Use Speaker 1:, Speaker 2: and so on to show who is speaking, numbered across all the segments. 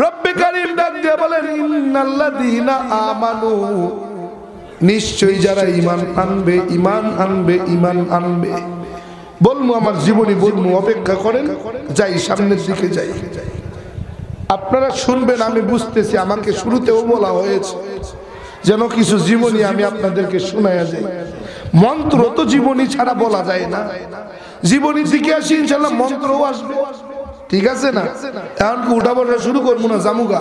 Speaker 1: রব্বে কারীম ডাক দিয়ে বলেন ইন্নাল্লাযীনা আমানু, নিশ্চয়ই যারা ঈমান আনবে, ঈমান আনবে, ঈমান আনবে। বলবো আমার জীবনী বলবো, অপেক্ষা করেন, যাই সামনের দিকে যাই। আপনারা শুনবেন, আমি বুঝতেছি আমাকে শুরুতেও বলা হয়েছে যেন কিছু জীবনী আমি আপনাদেরকে শোনায়া যাই। মন্ত্র তো জীবনী ছাড়া বলা যায় না, জীবনীর দিকে আসি ইনশাআল্লাহ মন্ত্রও আসবে, ঠিক আছে না? এখন কি উঠা বসা শুরু করবো না? জামুগা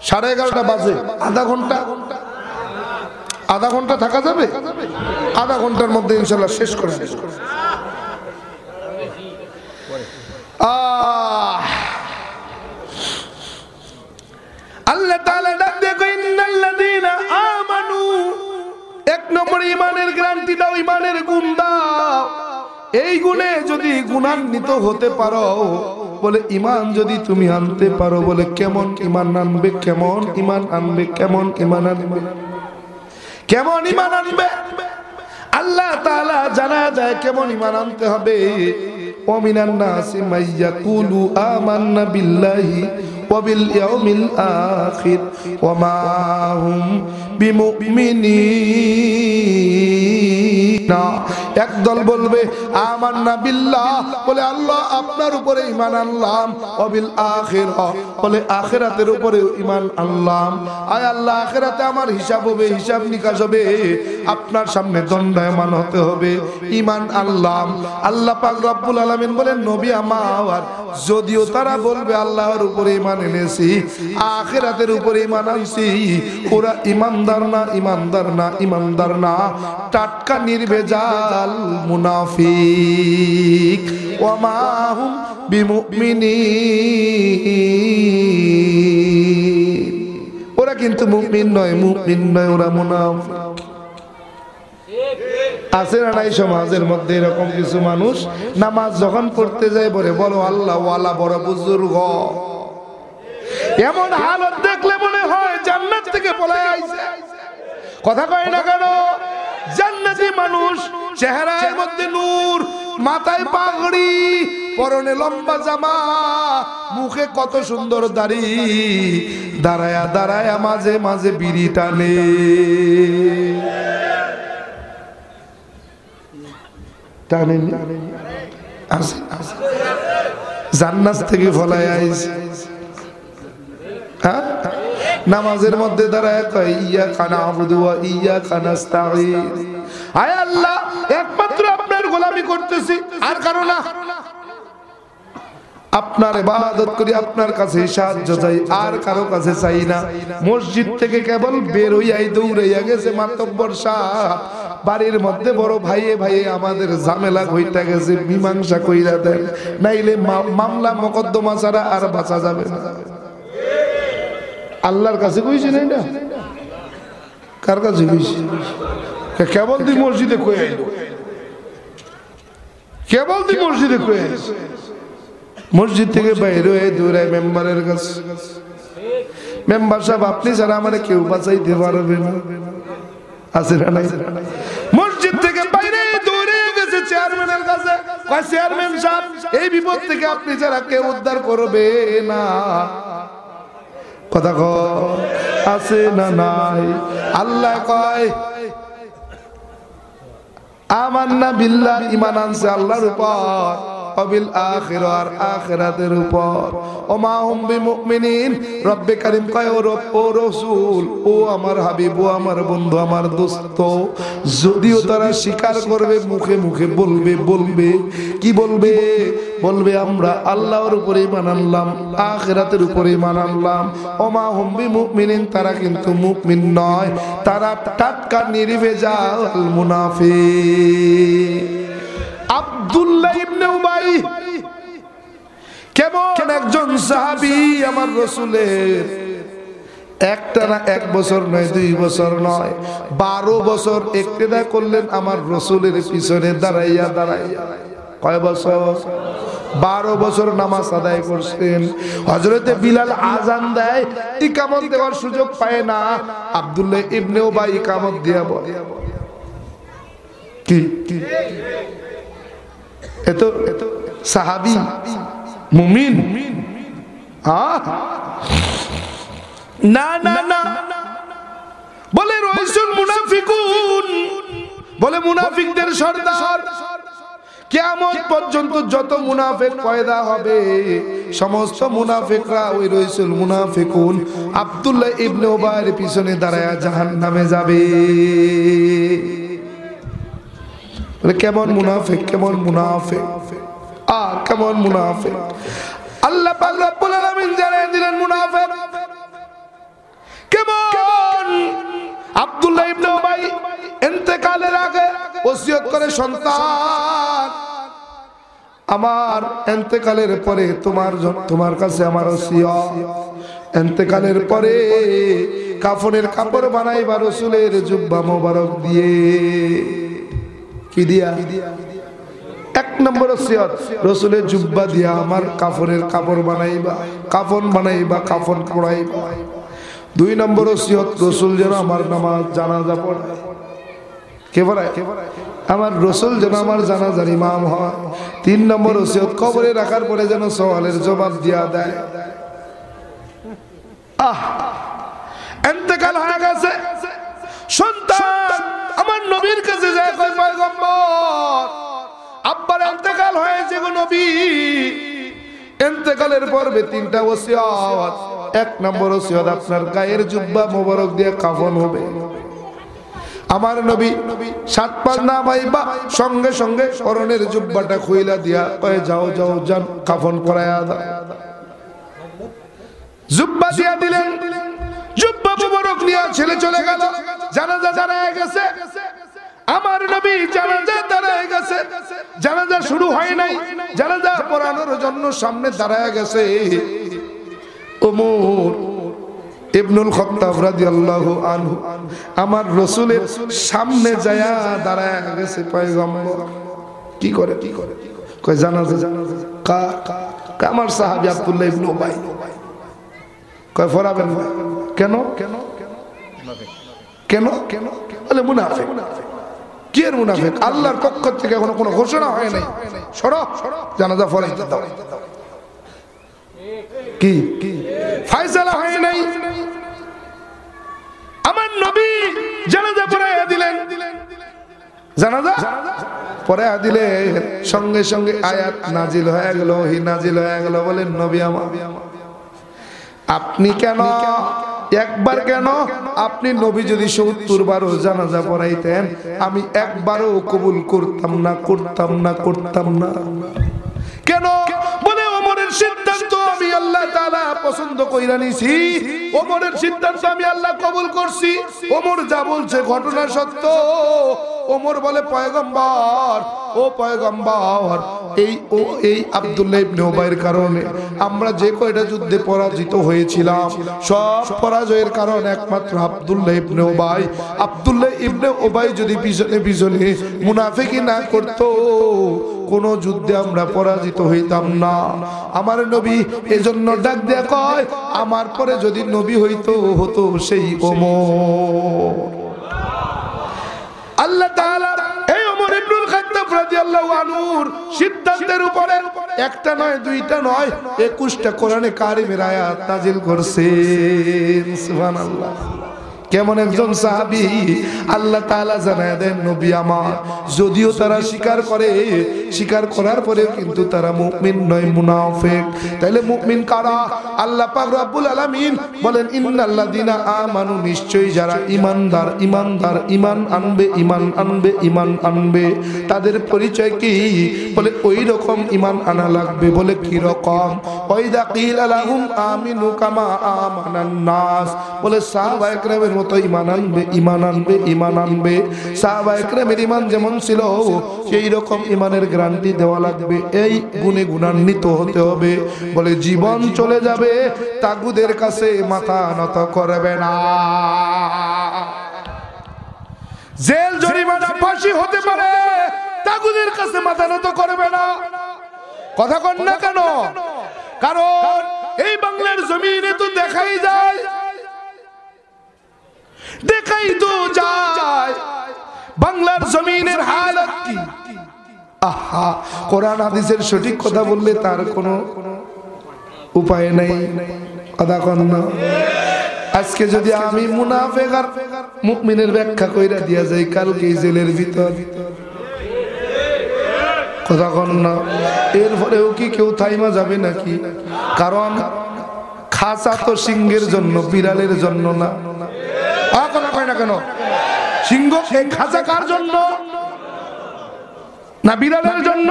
Speaker 1: 11:30 বাজে, আধা ঘন্টা থাকা যাবে? আধা ঘন্টার মধ্যে ইনশাআল্লাহ শেষ করে দেব। আল্লাহ তাআলা ডাক দিয়ে কই ইন্নাল্লাযীনা আমানু, এক নম্বর ঈমানের গ্যারান্টি দাও, ঈমানের গুণ দাও। এই গুণে যদি গুণান্বিত হতে পারো, বলে ঈমান যদি তুমি আনতে পারো, বলে কেমন ঈমান আনবে, কেমন ঈমান আনবে, কেমন ঈমান আনবে, কেমন ঈমান আনবে? আল্লাহ তাআলা জানা যায় কেমন ঈমান আনতে হবে। ওয়া মিনান নাসি মাইয়াকুলু আমান্না বিল্লাহি ওয়া বিল ইয়াউমিল আখির ওয়া মা হুম বিমুমিনিন। একদল বলবে আমান্না বিল্লাহ, বলে আল্লাহ আপনার উপরে ঈমান আনলাম, ওয়া বিল আখিরা, বলে আখিরাতের উপরে ঈমান আনলাম। আয় আল্লাহ আখিরাতে আমার হিসাব হবে, হিসাব নিকাশ হবে, আপনার সামনে দণ্ডায়মান হতে হবে, ঈমান আনলাম। আল্লাহ পাক রব্বুল আলামিন বলেন নবী আমার, যদিও তারা বলবে আল্লাহর উপরে ঈমান এনেছি, আখিরাতের উপরে ঈমান আনছি, ওরা ঈমানদার না, ঈমানদার না, ঈমানদার না, টাটকা নির্ভেজাল মুনাফিক। ওয়া মা হুম বিমুমিনিন, ওরা কিন্তু মুমিন নয়, মুমিন নয়, ওরা মুনাফিক। আছে না নাই সমাজের মধ্যে এরকম কিছু মানুষ, নামাজ যখন পড়তে যায় বলে বড় আল্লাহ ওয়ালা, বড় বুজুর্গ, এমন হালত দেখলে মনে হয় জান্নাত থেকে পলায় আইছে। কথা কয় না কেন? জান্নাতি মানুষ, চেহারার মধ্যে নূর, মাথায় পাগড়ি, পরনে লম্বা জামা, মুখে কত সুন্দর দাড়ি, দাঁড়ায়া দাঁড়ায়া মাঝে মাঝে বিড়ি টানে। জান্নাত থেকে ফলায় আইছে। হ্যাঁ, নামাজের মধ্যে দাঁড়ায় কয় ইয়্যাকা না'বুদু ওয়া ইয়্যাকা নাস্তাঈন, আয় আল্লাহ একমাত্র আপনার গোলামি করতেছি, আর কারো না। আপনার ইবাদত করি, আপনার কাছে সাহায্য চাই, আর কারো কাছে চাই না। মসজিদ থেকে কেবল বের হইয়াই দৌড়াইয়া গেছে মাতব্বর সাহেব, বাড়ির মধ্যে বড় ভাইয়ে ভাইয়ে আমাদের ঝামেলা হইতা গেছে, মীমাংসা কইরা দেন, নাইলে মামলা মোকদ্দমা ছাড়া আর বাঁচা যাবে না। আল্লাহর কাছে কইছি না, এটা কার কাছে কইছি? কেবল তুই মসজিদে কই আইলো, কেবল তুই মসজিদে কই আইস, মসজিদ থেকে বাইরে হয়ে দৌড়ায় মেম্বারের কাছে, মেম্বার সাহেব আপনি ছাড়া আমারে কেউ বাঁচাইতে পারবে না। আছে না নাই? মসজিদ থেকে বাইরে দৌড়ে গেছে চেয়ারম্যানের কাছে, কয় চেয়ারম্যান সাহেব এই বিপদ থেকে আপনি ছাড়া কেউ উদ্ধার করবে না। কথা কয় আছে না নাই? আল্লাহ কয় আমান্না বিল্লাহ, ঈমান আনছে আল্লাহর উপর, ওয়াবিল আখিরা, আর আখিরাতের উপর, ওমা হুম বিমুমিনিন। রব্বে কারীম কয় ও রাসূল, ও আমার হাবিব, ও আমার বন্ধু, আমার দোস্ত, যদিও তারা স্বীকার করবে, মুখে মুখে বলবে, বলবে কি বলবে? বলবে আমরা আল্লাহর উপরে ঈমান আনলাম, আখিরাতের উপরে ঈমান আনলাম, ওমা হুম বিমুমিনিন, তারা কিন্তু মুমিন নয়, তারা টাটকা নির্ভেজাল মুনাফিক। আব্দুল্লাহ ইবনে উবাই কেমন একজন সাহাবী আমার রাসূলের, একটা না, 1 বছর নয়, 2 বছর নয়, 12 বছর ইক্তেদা করলেন আমার রাসূলের পিছনে দাঁড়াইয়া দাঁড়াইয়া। কয় বছর? 12 বছর নামাজ আদায় করছেন। হযরতে বিলাল আযান দেয়, ইকামত দেওয়ার সুযোগ পায় না, আব্দুল্লাহ ইবনে উবাই ইকামত দিয়া বলে কি এত সাহাবী মুমিন না না না, বলে রইসুল মুনাফিকুন, বলে মুনাফিকদের সর্দার। কিয়ামত পর্যন্ত যত মুনাফিক পয়দা হবে সমস্ত মুনাফিকরা ওই রইসুল মুনাফিকুন আব্দুল্লাহ ইবনে উবাইর পিছনে দাঁড়ায়া জাহান্নামে যাবে। বলে কেমন মুনাফিক, কেমন মুনাফিক, কেমন মুনাফিক। আল্লাহ পাক রব্বুল আলামিন জানিয়ে দিলেন মুনাফিক কেমন। আব্দুল্লাহ ইবনে উবাই ইন্তেকালের আগে ওসিয়ত করে, সন্তান আমার ইন্তেকালের পরে তোমার কাছে আমার ওসিয়ত, ইন্তেকালের পরে কাফনের কাপড় বানাইবা রাসূলের জুব্বা মোবারক দিয়ে। কি দিয়া? এক নম্বর ওসিয়ত, রাসূলের জুব্বা দিয়া আমার কাফনের কাপড় বানাইবা, কাফন বানাইবা, কাফন পরাইবা। দুই নম্বর ওসিয়ত, রাসূল যেন আমার নামাজ জানাজা পড়ায়। কে পড়ায়? আমার রাসূল যেন আমার জানাজার ইমাম হয়। তিন নম্বর ওসিয়ত, কবরে রাখার পরে যেন সওয়ালের জবাব দিয়া দেয়। ইন্তেকাল হয়ে গেছে, সন্তান আমার নবীর কাছে যায়, কয় পয়গম্বর আব্বার ইন্তেকাল হয়েছে গো নবী। ইন্তেকালের পর্বে তিনটা ওসিয়ত। এক নম্বর ওসিয়ত, আপনার গায়ের জুব্বা মোবারক দিয়ে কাফন হবে। আমার নবী 7 পাঁচ না ভাইবা সঙ্গে সঙ্গে পরনের জুব্বাটা খুইলা দিয়া কয় যাও যাও যান কাফন পরায়া দাও। জুব্বা দিয়া দিলেন, জুব্বা মোবারক নিয়ে ছেলে চলে গেল। জানাজা দাঁড়ায় গেছে, আমার নবী জানাজা দাঁড়ায় গেছে। জানাজা শুরু হয় নাই, জানাজা পড়ানোর জন্য সামনে দাঁড়ায় গেছে ওমর ইবনুল খাত্তাব রাদিয়াল্লাহু আনহু। আমার রাসূলের সামনে যায়া দাঁড়ায় গেছে পয়গম্বর। কি করে? কয় জানাজা। আমার সাহাবী আব্দুল্লাহ ইবনে উবাই। কয় ফরাবেন না কেন? কেন? বলে মুনাফিক। কি এর মুনাফিক? আল্লাহর পক্ষ থেকে এখনো কোনো ঘোষণা হয় নাই, সরো জানাজা পড়াইতে দাও। কি ফয়সালা হয় নাই। আমার নবী জানাজা পড়াইয়া দিলেন। জানাজা পড়াইয়া দিলে সঙ্গে সঙ্গে আয়াত নাজিল হয়ে গেল, ওহী নাজিল হয়ে গেল। বলেন নবী আমার, আপনি কেন একবার, কেন আপনি নবী যদি ৭০ বারও জানাজা পড়াইতেন আমি একবারও কবুল করতাম না, করতাম না, করতাম না। কেন? বলে ওমরের সিদ্ধান্ত আমি আল্লাহ তাআলা পছন্দ কইরা নিছি, ওমরের সিদ্ধান্ত আমি আল্লাহ কবুল করছি। ওমর যা বলছে ঘটনা সত্য। ওমর বলে পয়গম্বর, ও পয়গম্বর, এই আব্দুল্লাহ ইবনে উবাইয়ের কারণে আমরা যে কয়টা যুদ্ধে পরাজিত হয়েছিলাম সব পরাজয়ের কারণ একমাত্র আব্দুল্লাহ ইবনে উবাই। আব্দুল্লাহ ইবনে উবাই যদি পিছনে পিছনে মুনাফিকি না করতো কোন যুদ্ধে আমরা পরাজিত হইতাম না। আমার নবী এজন্য ডাক দেয়া কয় আমার পরে যদি নবী হইতো হতো সেই ওমর। আল্লাহ তাআলা এই ওমর ইবনুল খাত্তাব রাদিয়াল্লাহু আনহুর সিদ্ধান্তের উপরে একটা নয়, দুইটা নয়, 21টা কোরআনে কারিমের আয়াত নাজিল করছেন। সুবহানাল্লাহ। কেমন একজন সাহাবী আল্লাহ তাআলা জানায় দেন নবী আমার, যদিও তারা স্বীকার করে, স্বীকার করার পরেও কিন্তু তারা মুমিন নয়, মুনাফিক। তাইলে মুমিন কারা? আল্লাহ পাক রব্বুল আলামিন বলেন ইন্নাল্লাযিনা আমানু, নিশ্চয়ই যারা ঈমানদার, ঈমানদার, ঈমান আনবে, ঈমান আনবে, ঈমান আনবে। তাদের পরিচয় কি? বলে ওই রকম ঈমান আনা লাগবে। বলে কি রকম? ওয়াইদা কিলা লাহুম আমিনু কামা আমানান নাস, বলে সাহাবায়ে কেরামের মতো ঈমান আনবে, ঈমান আনবে, ঈমান আনবে। সাহাবায়ে কেরামের ঈমান যেমন ছিল সেই রকম ঈমানের গ্যারান্টি দেওয়া লাগবে। এই গুণে গুণান্বিত হতে হবে। বলে জীবন চলে যাবে, তাগুদের কাছে মাথা নত করবে না। জেল, জরিমানা, ফাঁসি হতে পারে, তাগুদের কাছে মাথা নত করবে না। কথা কন না কেন? কারণ এই বাংলার জমিনে তো দেখাই যায়, দেখাই তো যায় বাংলার জমিনের হালত কি। আহা, কোরআন হাদিসের সঠিক কথা বললে তার কোনো উপায় নাই, কথা কন না। আজকে যদি আমি মুনাফিক আর মুমিনের ব্যাখ্যা কইরা দিয়া যাই কালকে জেলের ভিতর, কথা কন না, এরপরেও কি কেউ থাইমা যাবে নাকি? কারণ খাঁচা তো সিংহের জন্য, বিড়ালের জন্য না। কথা কয় না কেন? সিংহ এই খাঁচা কার জন্য? না বিড়ালের জন্য?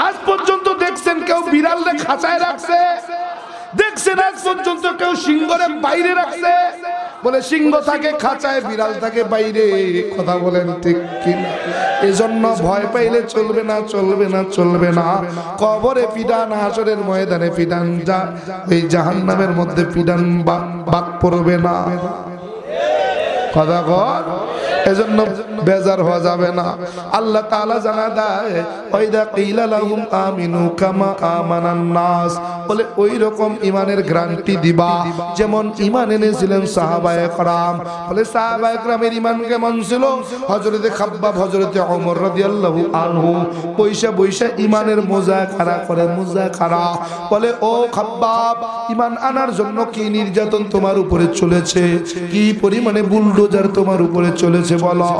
Speaker 1: আজ পর্যন্ত দেখছেন কেউ বিড়ালরে খাঁচায় রাখছে? দেখছেন আজ পর্যন্ত কেউ সিংহরে বাইরে রাখছে? বলে সিংহ থাকে খাঁচায়, বিড়াল থাকে বাইরে। কথা বলেন ঠিক কিনা? এজন্য ভয় পাইলে চলবে না, চলবে না, চলবে না। কবরে পিডান, হাসরের ময়দানে পিডান, যা এই জাহান্নামের মধ্যে পিডান বাক পড়বে না। কথা কর, এজন্য বেজার হওয়া যাবে না। আল্লাহ তাআলা জানা দেয় ওয়াইদা কিলা লাহুম আমিনু কামা আমানান নাস, বলে ওই রকম ঈমানের গ্যারান্টি দিবা যেমন ঈমান এনেছিলেন সাহাবায়ে কেরাম। বলে সাহাবায়ে কেরামের ঈমান কেমন ছিল? হযরতে খাব্বাব, হযরতে ওমর রাদিয়াল্লাহু আনহু বৈশা বৈশা ঈমানের মুযাকারা করে, মুযাকারা। বলে ও খাব্বাব, ঈমান আনার জন্য কি নির্যাতন তোমার উপরে চলেছে, কি পরিমাণে বুলডোজার তোমার উপরে চলেছে বলো।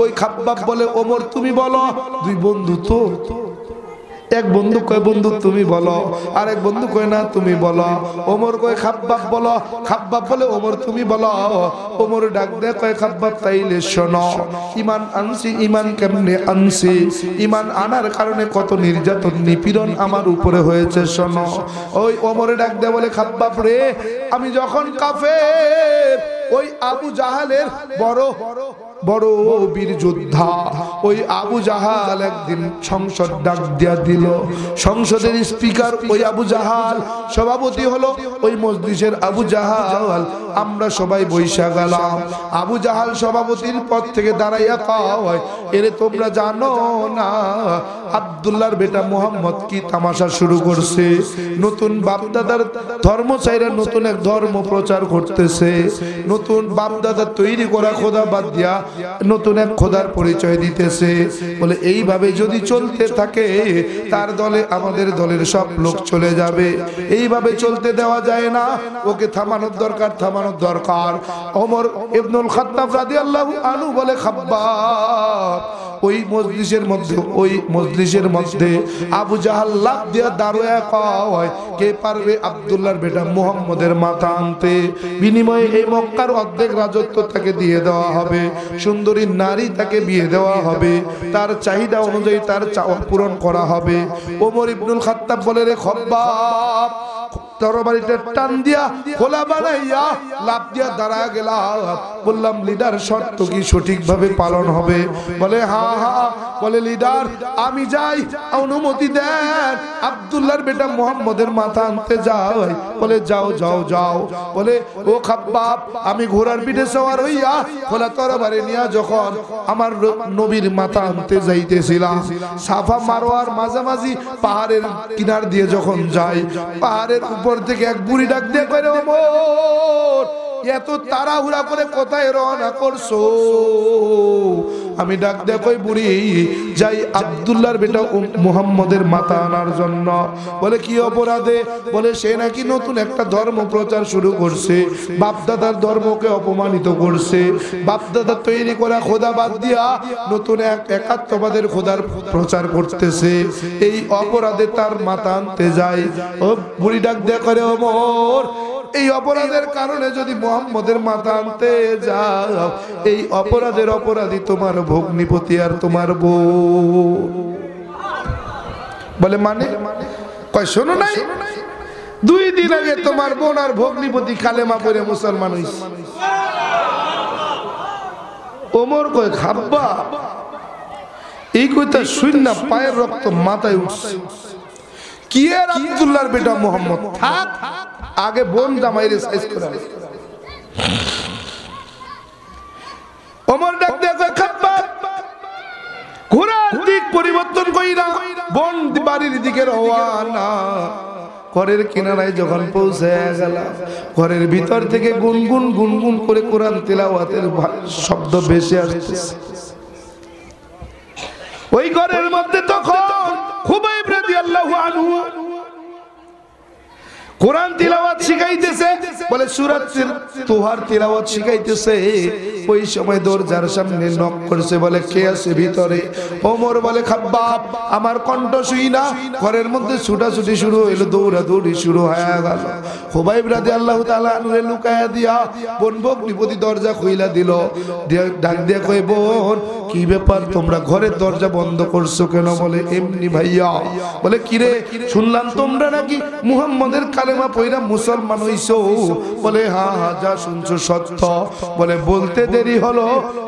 Speaker 1: ওই খাব্বাব বলে ওমর তুমি বলো। দুই বন্ধু তো, এক বন্ধু কয় বন্ধু তুমি বলো, আর এক বন্ধু কয় না তুমি বলো। ওমর কয় খাব্বাব বলো, খাব্বাব বলে ওমর তুমি বলো। ওমর ডাক দেয় কয় খাব্বাব তাইলে শোনো, ঈমান আনছি, ঈমান কেমনে আনছি, ঈমান আনার কারণে কত নির্যাতন নিপীড়ন আমার উপরে হয়েছে শোনো। ওই ওমরে ডাক দেয় বলে খাব্বাব রে, আমি যখন কাফের, ওই আবু জাহালের বড় বড় বীর যোদ্ধা ওই আবু জাহাল একদিন সংসদ ডাক দিয়া দিল। সংসদের স্পিকার ওই আবু জাহাল, সভাপতি হলো ওই মজলিসের আবু জাহাল। আমরা সবাই বৈশা গেলাম। আবু জাহাল সভাপতির পদ থেকে দাঁড়াইয়া কয়, এরে তোমরা জানো না আব্দুল্লাহর বেটা মুহাম্মদ কি তামাশা শুরু করছে? নতুন বাপদাদার ধর্ম চাইরা নতুন এক ধর্ম প্রচার করতেছে। নতুন বাপদাদার তৈরি করা খোদা বাদ দিয়া নতুন এক খোদার পরিচয় দিতেছে। বলে এইভাবে যদি চলতে থাকে তার দলে আমাদের দলের সব লোক চলে যাবে। এইভাবে চলতে দেওয়া যায় না, ওকে থামানোর দরকার, থামানোর দরকার। ওমর ইবনুল খাত্তাব রাদিয়াল্লাহু আনহু বলে খাব্বাব, ওই মজলিসের মধ্যে আবু জাহাল লাফ দিয়া দাঁড়ায়া কয়, কে পারবে আব্দুল্লাহর বেটা মুহাম্মদের মাথা আনতে? বিনিময়ে এই মক্কার অর্ধেক রাজত্ব তাকে দিয়ে দেওয়া হবে, সুন্দরী নারী তাকে বিয়ে দেওয়া হবে, তার চাহিদা অনুযায়ী তার চাওয়া পূরণ করা হবে। ওমর ইবনুল খাত্তাব বলে রে খাব্বাব, তরবারিটা টান দিয়া খোলা বানাইয়া লাফ দিয়া দাঁড়া গেলাম। বললাম লিডার শর্ত কি সঠিকভাবে পালন হবে? বলে হ্যাঁ হ্যাঁ। বলে লিডার আমি যাই, অনুমতি দেন, আব্দুল্লাহর বেটা মুহাম্মদের মাথা আনতে যাই। বলে যাও যাও যাও। বলে ও খাব্বাব, আমি ঘোড়ার পিঠে সওয়ার হইয়া খোলা তরবারি নিয়া যখন আমার নবীর মাথা আনতে যাইতেছিলাম, সাফা মারওয়ার মাঝামাঝি পাহাড়ের কিনার দিয়ে যখন যাই, পাহাড়ের উপর থেকে এক বুড়ি ডাক দিয়ে কয়, ওমর এত তাড়াহুড়া করে কোথায় রওনা করছো? আমি ডাক দিয়ে কই, বুড়ি যাই আব্দুল্লাহর বেটা মুহাম্মদের মাথা আনার জন্য। বলে কি অপরাধে? বলে সে নাকি নতুন একটা ধর্ম প্রচার শুরু করছে, বাপদাদার ধর্মকে অপমানিত করছে, বাপদাদার তৈরি করা খোদা বাদ দিয়া নতুন এক একাত্মবাদের খোদার প্রচার করতেছে। এই অপরাধে তার মাথা আনতে যায়। ও বুড়ি ডাক দিয়ে করে, ওমর এই অপরাধের কারণে যদি মুহাম্মদের মাথা আনতে যাও, এই অপরাধের অপরাধী তোমার ভগ্নিপতি আর তোমার বউ। বলে মানে? কয় শোনো নাই, 2 দিন আগে তোমার বোন আর ভগ্নিপতি কালেমা পড়ে মুসলমান হইছে। ওমর কয় খাব্বাব, এই কইতা শূন্য পায়ের রক্ত মাথায় উঠছে। কি আর আব্দুল্লাহর বেটা মুহাম্মদ, থাক আগে বোন জামাইরে সাইজ করা। ওমর ডাক দিয়ে কয় খাব্বাব, ঘোড়ার দিক পরিবর্তন কইরা বোন বাড়ির দিকে রওনা। ঘরের কিনারায় যখন পৌঁছে গেল, ঘরের ভিতর থেকে গুনগুন গুনগুন করে কোরআন তেলাওয়াতের শব্দ ভেসে আসতেছে। ওই ঘরের মধ্যে তখন খুবাইব রাদিয়াল্লাহু আনহু কোরআন তিলাওয়াত শিখাইতেছে, বলে সূরাত তোহার তিলাওয়াত শিখাইতেছে। ওই সময় দরজার সামনে নক করছে, বলে কে আছে ভিতরে? ওমর বলে খাব্বাব। আমার কণ্ঠ শুই না, ঘরের মধ্যে ছুটাছুটি শুরু হইলো, দৌড়াদৌড়ি শুরু হয়ে গেল। খুবাইব রাদিয়াল্লাহু তাআলা আনহু লুকায়া দিয়া বোন ভগ্নিপতি দরজা খুইলা দিল, ডাক দিয়া কই, বোন কি ব্যাপার, তোমরা ঘরের দরজা বন্ধ করছো কেন? বলে এমনি ভাইয়া। বলে কিরে, শুনলাম তোমরা নাকি মুহাম্মদের কালেমা পয়রা মুসলমান হইছো। বলে হ্যাঁ হ্যাঁ, যা শুনছো সত্য। বলে বলতে দেরি হলো,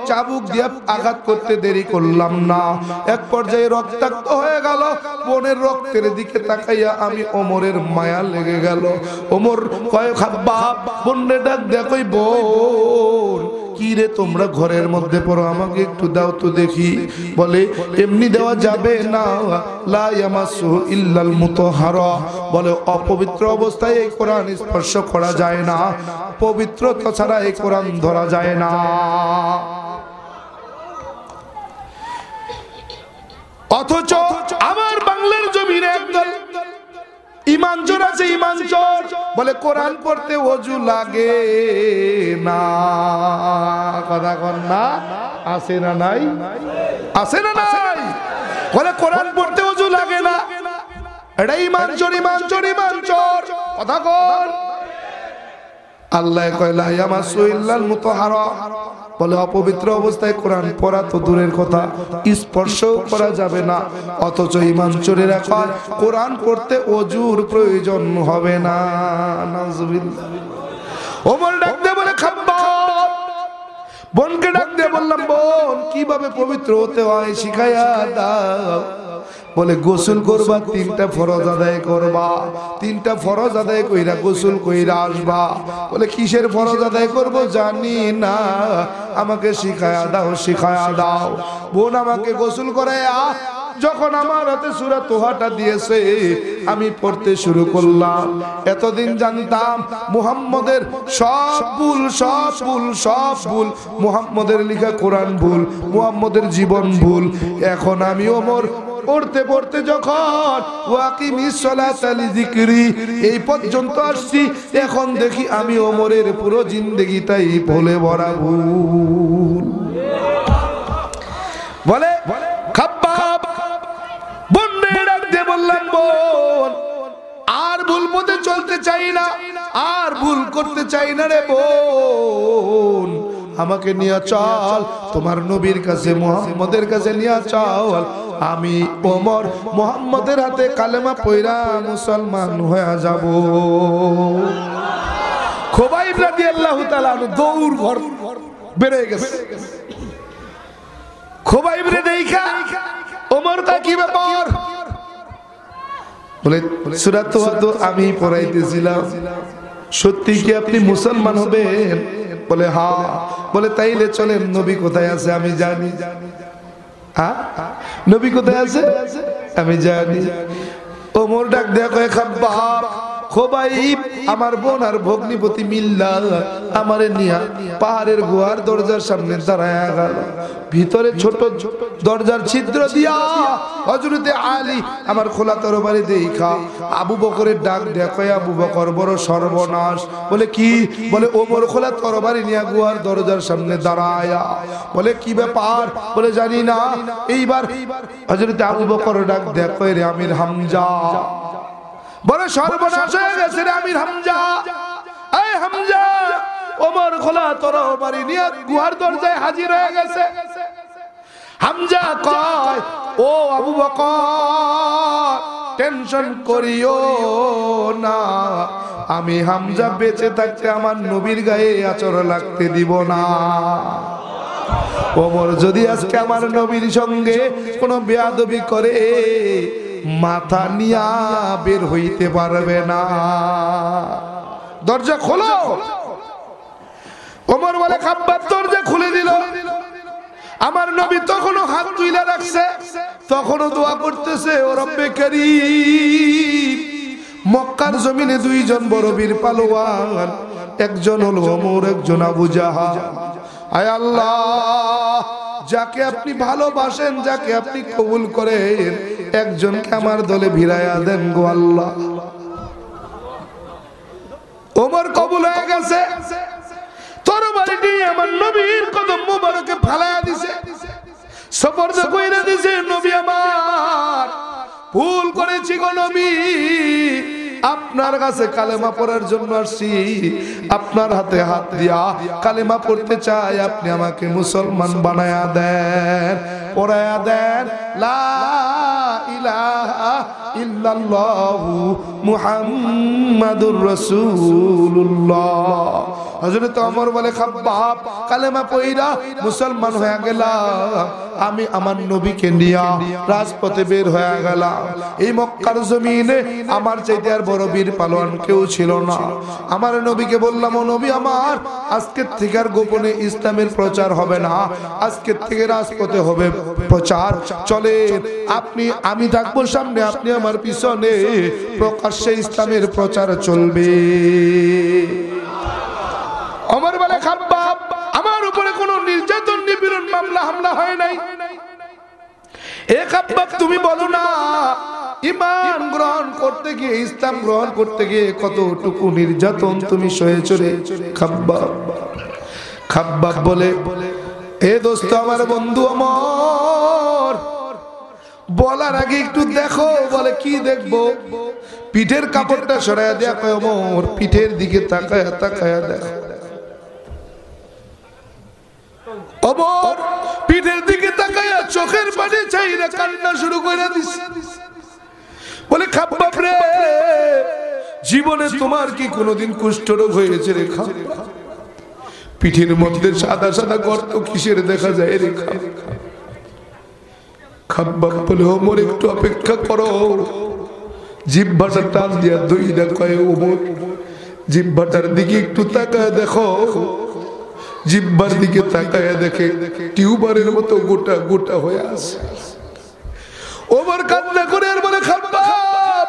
Speaker 1: চাবুক দিয়ে আঘাত করতে দেরি করলাম না। এক পর্যায়ে রক্তাক্ত হয়ে গেল। বোনের রক্তের দিকে তাকাইয়া আমি ওমরের মায়া লেগে গেল। ওমর কয় খাব্বাব, বোনরে ডাক দেয়া কই, বোন কি রে, তোমরা ঘরের মধ্যে পড়ো, আমাকে একটু দাও তো দেখি। বলে এমনি দেওয়া যাবে না, লা ইয়ামাসুহু ইল্লাল মুতাহহারা। বলে অপবিত্র অবস্থায় এই কোরআন স্পর্শ করা যায় না, পবিত্রতা ছাড়া এই কোরআন ধরা যায় না। অথচ আমার বাংলার জমিনে একদল ইমান চোর আছে, ইমান চোর। বলে কোরআন পড়তে ওযু লাগে না। কথা কন না, আছে না নাই? আছে না নাই? বলে কোরআন পড়তে ওযু লাগে না। এটা ইমান চোর, ইমান চোর, ইমান চোর। কথা কন। আল্লাহ কয় লা ইয়ামাসু ইল্লাল মুতাহহারা। বলে অপবিত্র অবস্থায় কোরআন পড়া তো দূরের কথা, স্পর্শ করা যাবে না। অথচ ইমান চোরেরা কয় কোরআন পড়তে ওযুর প্রয়োজন হবে না। নাউজুবিল্লাহ। ওমর ডাক দিয়ে বলে খাব্বাব। বোনকে ডাক দিয়ে বললাম, বোন কিভাবে পবিত্র হতে হয় শিখাইয়া দাও। বলে গোসল করবা, 3টা ফরজ আদায় করবা, 3টা ফরজ আদায় কইরা গোসল কইরা আসবা। বলে কিসের ফরজ আদায় করব জানি না, আমাকে শিখায়া দাও, শিখায়া দাও। বোন আমাকে গোসল করায়া যখন আমার হাতে সূরা তোহাটা দিয়েছে, আমি পড়তে শুরু করলাম। এতদিন জানতাম মুহাম্মদের সব ভুল, সব ভুল, সব ভুল। মুহাম্মদের লেখা কোরআন ভুল, মুহাম্মদের জীবন ভুল। এখন আমি ওমর পড়তে পড়তে যখন ওয়াকিমিস সালাতা লিযিকরি এই পর্যন্ত আসছি, এখন দেখি আমি ওমরের পুরো জিন্দেগিটাই ভুলে ভরা ভুল। বলে খাব্বাব, বন্ডে ডাক দিয়ে বললাম, বোন আর ভুল পথে চলতে চাই না, আর ভুল করতে চাই না রে বোন। আমাকে নিয়ে চল, তোমার নবীর কাছে, মুহাম্মদের কাছে নিয়ে চল। আমি ওমর মুহাম্মদের হাতে কালেমা পয়রা মুসলমান হয়ে যাব। খুবাইব রাদিয়াল্লাহু তাআলা দৌড় ঘর বেড়ে গেছে। খুবাইব রে দেখা ওমর তা কি ব্যাপার? বলে সূরা তোহা তো আমি পড়াইতেছিলাম, সত্যি কি আপনি মুসলমান হবেন? বলে হ্যাঁ। বলে তাইলে চলেন, নবী কোথায় আছে আমি জানি। হ্যাঁ, নবী কোথায় আছে আমি জানি। ওমর ডাক দেয়া কয় খাব্বাব, খুবাইব আমার বোন আর ভগ্নিপতি মিল্লা আমারে নিয়া পাহাড়ের গুহার দরজার সামনে দাঁড়ায়া গেল। ভিতরে ছোট দরজার ছিদ্র দিয়া হযরতে আলী আমার খোলা তরবারি দেখা আবু বকরের ডাক দেয়া কয়, আবু বকর বড় সর্বনাশ। বলে কি? বলে ওমর খোলা তরবারি নিয়া গুহার দরজার সামনে দাঁড়ায়া। বলে কি ব্যাপার? বলে জানি না। এইবার হযরতে আবু বকর ডাক দেয়া কয়, রে আমির হামজা, বলে সর্বনাশ হয়ে গেছে রে আমির হামজা। এই হামজা, ওমর খোলা তরবারি নিয়ে গুহার দরজায় হাজির হয়ে গেছে। হামজা কয়, ও আবু বকর টেনশন করিও না, আমি হামজা বেঁচে থাকতে আমার নবীর গায়ে আচর লাগতে দিব না। ওমর যদি আজকে আমার নবীর সঙ্গে কোনো বেয়াদবি করে, মাথা নিয়া বের হইতে পারবে না। দরজা খোলো। ওমর বলে খাব্বাব দরজা খুলে দিল। আমার নবী তখনও হাত তুলে রাখছে, তখনও দোয়া করতেছে, ও রব্বে কারীম, মক্কার জমিনে 2 জন বড় বীর পালোয়ান, একজন হলো ওমর, একজন আবু জাহাল। আয় আল্লাহ, যাকে আপনি ভালোবাসেন, যাকে আপনি কবুল করেন, একজনকে আমার দলে ভিড়াইয়া দেন গো আল্লাহ। ওমর কবুল হয়ে গেছে, তরবারিটি আমার নবীর কদম মোবারকে ফালায়া দিছে, সুপর্দ কইরা দিছে, নবী আমার ভুল করেছি গো নবী, আপনার কাছে কালেমা পড়ার জন্য আসছি, আপনার হাতে হাত দিয়া কালেমা পড়তে চাই, আপনি আমাকে মুসলমান বানায়া দেন, পড়ায়া দেন লা ইলাহা ইল্লাল্লাহু মুহাম্মাদুর রাসূলুল্লাহ। হযরত ওমর বলে, খাব্বাব কালেমা পড়া মুসলমান হয়ে গেলাম, আমি আমার নবীকে নিয়া রাজপথে বের হয়ে গেলাম। এই মক্কার জমিনে আমার চাইতে আর বড় বীর পালোয়ান কেউ ছিল না। আমার নবীকে বললাম, ও নবী আমার, আজকের থেকে আর গোপনে ইসলামের প্রচার হবে না, আজকের থেকে রাজপথে হবে প্রচার, চলে আপনি আমি থাকবো সামনে, আপনি আমার পিছনে, প্রকাশ্যে ইসলামের প্রচার চলবে। ওমর বলে, খাব্বাব আমার উপরে কোনো নির্যাতন নিপীড়ন মামলা হামলা হয় নাই, এ খাব্বাব তুমি বলো না ঈমান গ্রহণ করতে গিয়ে, ইসলাম গ্রহণ করতে গিয়ে কতটুকু নির্যাতন তুমি সয়েছো রে খাব্বাব। খাব্বাব বলে, এ দোস্ত আমার বন্ধু ওমর, বলার আগে একটু দেখো। বলে, কি দেখবো? পিঠের কাপড়টা সরাইয়া দেয়া কয়, ওমর পিঠের দিকে তাকায়া তাকায়া দেখো। ওমর পিঠের দিকে তাকায়া চোখের পানি চাইরা কান্না শুরু করে দিছে। বলে, খাব্বাব রে, জীবনে তোমার কি কোনোদিন কুষ্ঠরোগ হয়েছে রে খাব্বাব? পিঠের মধ্যে সাদা সাদা গর্ত কিসের দেখা যায় রে খাব্বাব? খাব্বাব বলে, ওমর একটু অপেক্ষা করো, জিহ্বাটা টান দিয়া দইরা কয়, ওমর জিহ্বাটার দিকে একটু তাকায় দেখো। জিহ্বার দিকে তাকায় দেখে টিউবারের মতো গোটা গোটা হয়ে আছে। ওমর কান্না করে আর বলে, খাব্বাব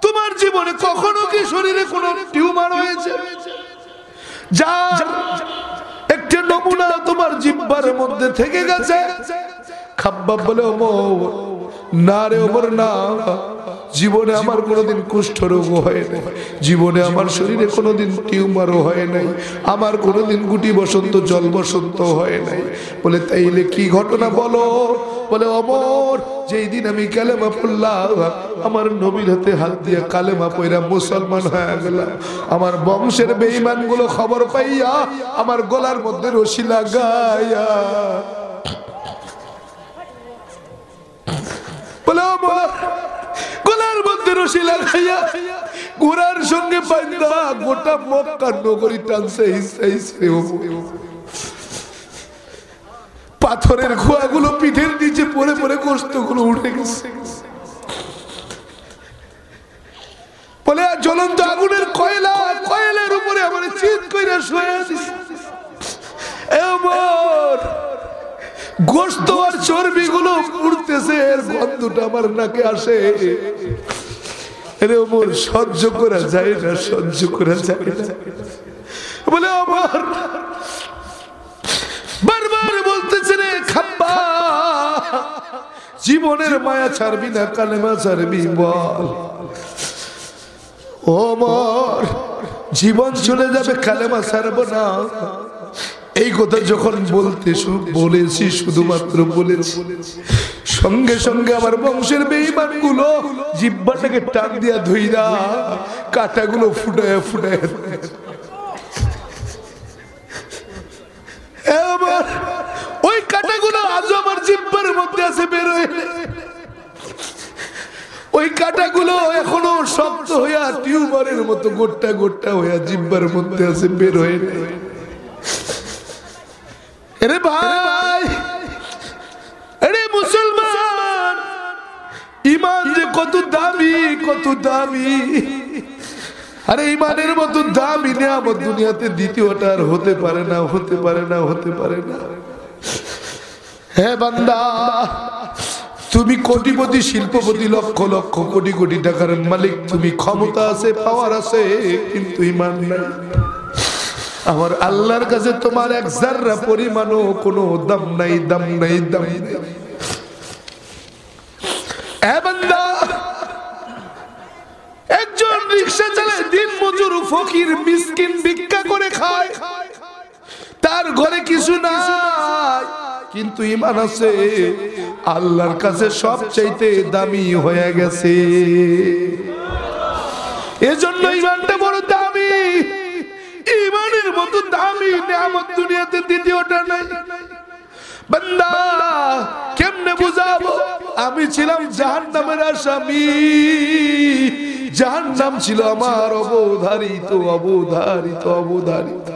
Speaker 1: তোমার জীবনে কখনো কি শরীরে কোনো টিউমার হয়েছে যার একটা নমুনা তোমার জিহ্বার মধ্যে থেকে গেছে? খাব্বাব বলে, ওমর না রে ওমর না, জীবনে আমার কোনোদিন কুষ্ঠরোগ হয় নাই, জীবনে আমার শরীরে কোনোদিন টিউমারও হয় নাই, আমার কোনোদিন গুটি বসন্ত জল বসন্ত হয় নাই। বলে, তাইলে কি ঘটনা বলো? বলে, ওমর যেই দিন আমি কালেমা পড়লাম, আমার নবীর হাতে হাত দিয়ে কালেমা পড়া মুসলমান হয়ে গেলাম, আমার বংশের বেঈমান গুলো খবর পাইয়া আমার গলার মধ্যে রশি লাগাইয়া, বলে ওমর গলার মধ্যে রশি লাগাইয়া ঘোড়ার সঙ্গে বাঁধা গোটা মক্কার নগরী টানছে হিসাইছে। পাথরের খোয়াগুলো পিঠের নিচে পড়ে পড়ে গোশতগুলো উঠে গেছে। বলে, জ্বলন্ত আগুনের কয়লা, কয়লার উপরে আমার চিৎ কইরা শুয়ে দিছে। ওমর গোশত আর চর্বি গুলো উঠতেছে, এর গন্ধটা আমার নাকে আসে। ওমর সহ্য করা যায় না, সহ্য করা যায় না। বলে, ওমর বারবার বলতেছে রে খাব্বাব, জীবনের মায়া ছাড়বি না, কালেমা ছাড়বি বল। ওমর জীবন চলে যাবে, কালেমা ছাড়বো না। এই কথা যখন বলেছি, শুধুমাত্র বলেছি, সঙ্গে সঙ্গে আমার বংশের বেঈমান গুলো জিহ্বাটাকে টান দিয়া ধইরা কাঁটাগুলো ফুটায় ফুটায়, ওই কাঁটাগুলো আজও আমার জিহ্বার মধ্যে আছে, বের হয়ে ওই কাঁটাগুলো এখনো শক্ত হইয়া টিউমারের মতো গোটা গোটা হইয়া জিহ্বার মধ্যে আছে, বের হয়ে নেই। আরে ভাই, আরে মুসলমান, ঈমান যে কত দামি, কত দামি। আরে ঈমানের মতো দামি নিয়ামত দুনিয়াতে দ্বিতীয়টা আর হতে পারে না, হতে পারে না, হতে পারে না। হে বান্দা, তুমি কোটিপতি, শিল্পপতি, লক্ষ লক্ষ কোটি কোটি টাকার মালিক, তুমি ক্ষমতা আছে, পাওয়ার আছে, কিন্তু ঈমান নাই। আমার আল্লাহর কাছে তোমার এক জাররা পরিমাণও কোনো দাম নাই, দাম নাই, দাম নাই। এ বান্দা, একজন রিকশা চালায়, দিন মজুর ফকির মিসকিন ভিক্ষা করে খায়, তার ঘরে কিছু নাই কিন্তু ঈমান আছে, আল্লাহর কাছে সবচাইতে দামি হয়ে গেছে। এজন্য ঈমানটা বড় দামি। ঈমানের মতো দামি নিয়ামত দুনিয়াতে দ্বিতীয়টা নাই। বান্দা কেমনে বুঝাবো? আমি ছিলাম জাহান্নামের আসামি, জাহান্নাম ছিল আমার অবধারিত অবধারিত অবধারিত।